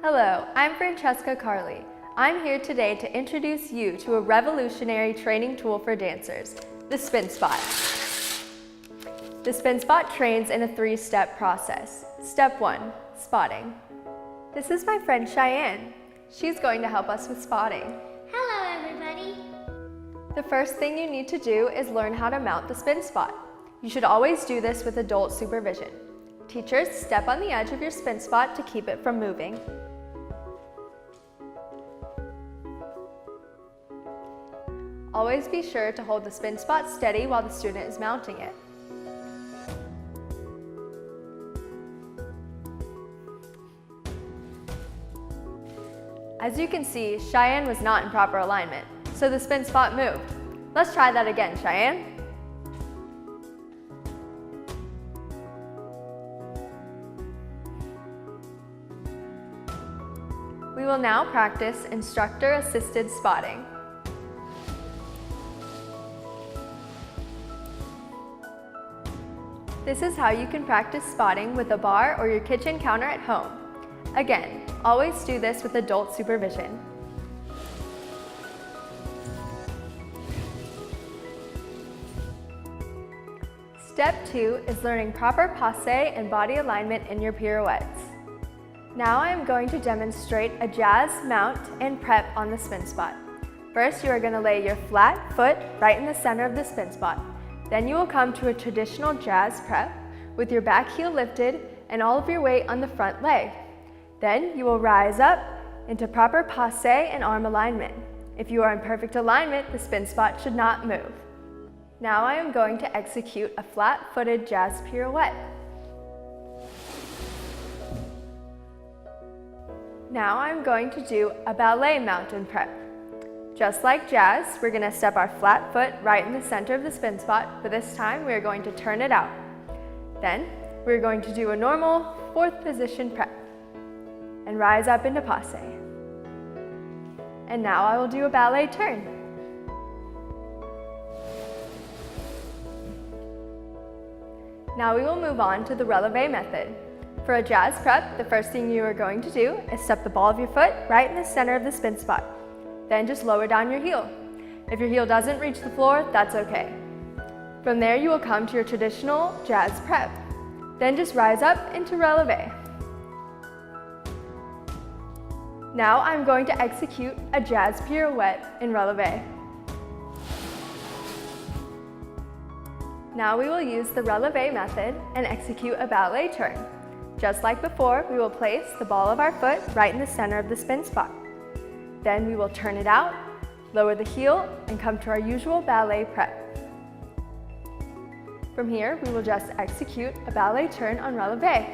Hello, I'm Francesca Carly. I'm here today to introduce you to a revolutionary training tool for dancers, the Spin Spot. The Spin Spot trains in a three-step process. Step 1, spotting. This is my friend Cheyenne. She's going to help us with spotting. Hello, everybody. The first thing you need to do is learn how to mount the Spin Spot. You should always do this with adult supervision. Teachers, step on the edge of your Spin Spot to keep it from moving. Always be sure to hold the Spin Spot steady while the student is mounting it. As you can see, Cheyenne was not in proper alignment, so the Spin Spot moved. Let's try that again, Cheyenne. We will now practice instructor-assisted spotting. This is how you can practice spotting with a bar or your kitchen counter at home. Again, always do this with adult supervision. Step 2 is learning proper passe and body alignment in your pirouettes. Now I am going to demonstrate a jazz mount and prep on the Spin Spot. First, you are going to lay your flat foot right in the center of the Spin Spot. Then you will come to a traditional jazz prep with your back heel lifted and all of your weight on the front leg. Then you will rise up into proper passe and arm alignment. If you are in perfect alignment, the Spin Spot should not move. Now I am going to execute a flat-footed jazz pirouette. Now I'm going to do a ballet mount and prep. Just like jazz, we're going to step our flat foot right in the center of the Spin Spot, but this time we are going to turn it out. Then we're going to do a normal fourth position prep and rise up into passe. And now I will do a ballet turn. Now we will move on to the Releve Method. For a jazz prep, the first thing you are going to do is step the ball of your foot right in the center of the Spin Spot. Then just lower down your heel. If your heel doesn't reach the floor, that's okay. From there, you will come to your traditional jazz prep. Then just rise up into Releve. Now I'm going to execute a jazz pirouette in Releve. Now we will use the Releve method and execute a ballet turn. Just like before, we will place the ball of our foot right in the center of the Spin Spot. Then we will turn it out, lower the heel, and come to our usual ballet prep. From here, we will just execute a ballet turn on Releve.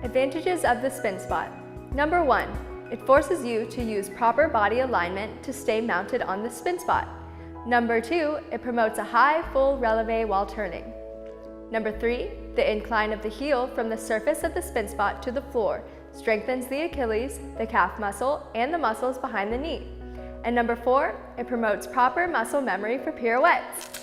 Advantages of the Spin Spot. Number 1, it forces you to use proper body alignment to stay mounted on the Spin Spot. Number 2, it promotes a high, full releve while turning. Number 3, the incline of the heel from the surface of the Spin Spot to the floor strengthens the Achilles, the calf muscle, and the muscles behind the knee. And number 4, it promotes proper muscle memory for pirouettes.